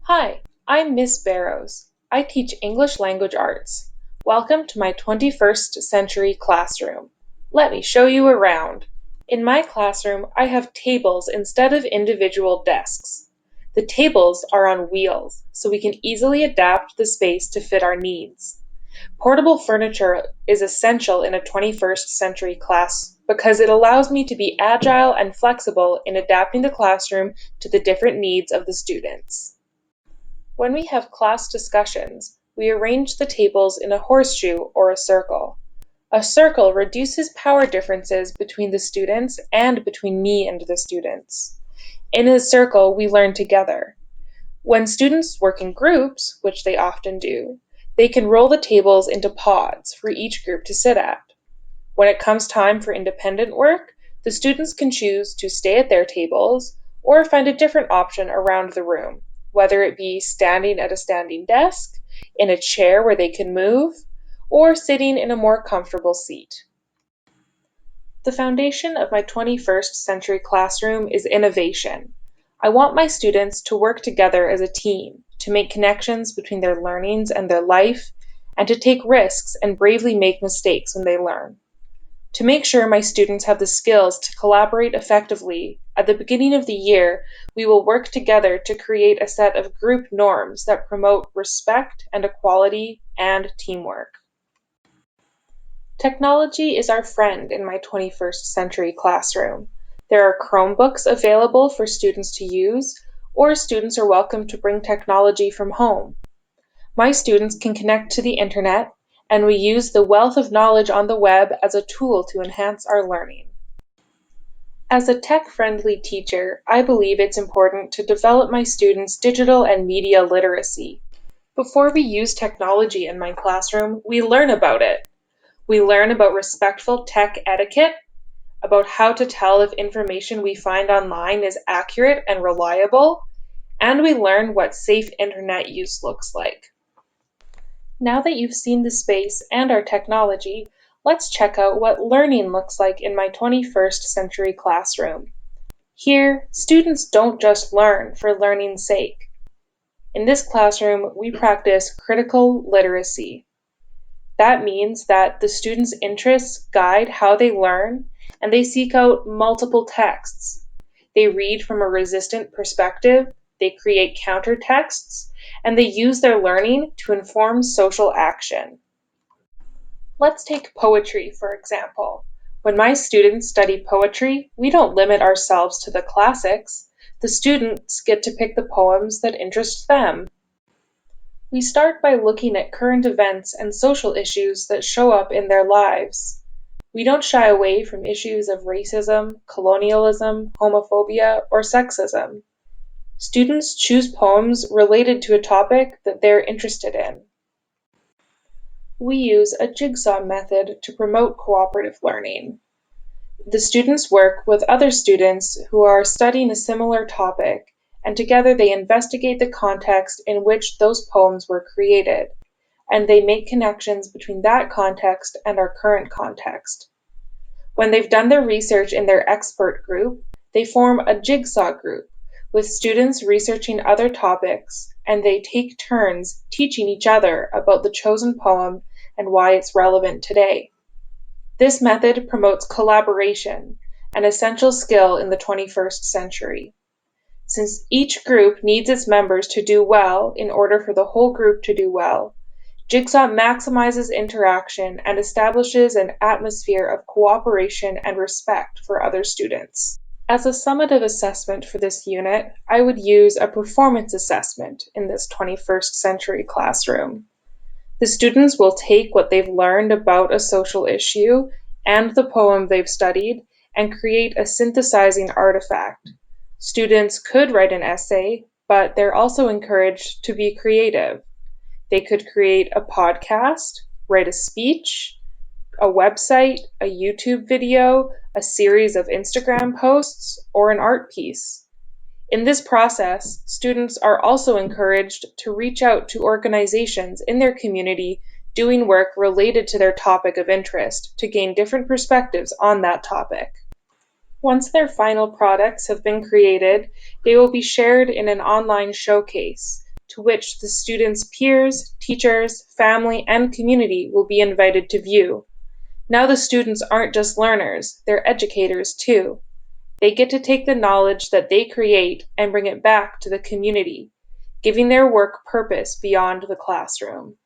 Hi, I'm Miss Barrows. I teach English Language Arts. Welcome to my 21st century classroom. Let me show you around. In my classroom, I have tables instead of individual desks. The tables are on wheels, so we can easily adapt the space to fit our needs. Portable furniture is essential in a 21st century class because it allows me to be agile and flexible in adapting the classroom to the different needs of the students. When we have class discussions, we arrange the tables in a horseshoe or a circle. A circle reduces power differences between the students and between me and the students. In a circle, we learn together. When students work in groups, which they often do, they can roll the tables into pods for each group to sit at. When it comes time for independent work, the students can choose to stay at their tables or find a different option around the room, whether it be standing at a standing desk, in a chair where they can move, or sitting in a more comfortable seat. The foundation of my 21st century classroom is innovation. I want my students to work together as a team, to make connections between their learnings and their life, and to take risks and bravely make mistakes when they learn. To make sure my students have the skills to collaborate effectively, at the beginning of the year, we will work together to create a set of group norms that promote respect and equality and teamwork. Technology is our friend in my 21st century classroom. There are Chromebooks available for students to use, or students are welcome to bring technology from home. My students can connect to the internet, and we use the wealth of knowledge on the web as a tool to enhance our learning. As a tech-friendly teacher, I believe it's important to develop my students' digital and media literacy. Before we use technology in my classroom, we learn about it. We learn about respectful tech etiquette, about how to tell if information we find online is accurate and reliable, and we learn what safe internet use looks like. Now that you've seen the space and our technology, let's check out what learning looks like in my 21st century classroom. Here, students don't just learn for learning's sake. In this classroom, we practice critical literacy. That means that the students' interests guide how they learn, and they seek out multiple texts. They read from a resistant perspective, they create counter texts, and they use their learning to inform social action. Let's take poetry, for example. When my students study poetry, we don't limit ourselves to the classics. The students get to pick the poems that interest them. We start by looking at current events and social issues that show up in their lives. We don't shy away from issues of racism, colonialism, homophobia, or sexism. Students choose poems related to a topic that they're interested in. We use a jigsaw method to promote cooperative learning. The students work with other students who are studying a similar topic, and together they investigate the context in which those poems were created, and they make connections between that context and our current context. When they've done their research in their expert group, they form a jigsaw group with students researching other topics, and they take turns teaching each other about the chosen poem and why it's relevant today. This method promotes collaboration, an essential skill in the 21st century. Since each group needs its members to do well in order for the whole group to do well, Jigsaw maximizes interaction and establishes an atmosphere of cooperation and respect for other students. As a summative assessment for this unit, I would use a performance assessment in this 21st century classroom. The students will take what they've learned about a social issue and the poem they've studied and create a synthesizing artifact. Students could write an essay, but they're also encouraged to be creative. They could create a podcast, write a speech, a website, a YouTube video, a series of Instagram posts, or an art piece. In this process, students are also encouraged to reach out to organizations in their community doing work related to their topic of interest to gain different perspectives on that topic. Once their final products have been created, they will be shared in an online showcase to which the students' peers, teachers, family, and community will be invited to view. Now the students aren't just learners, they're educators too. They get to take the knowledge that they create and bring it back to the community, giving their work purpose beyond the classroom.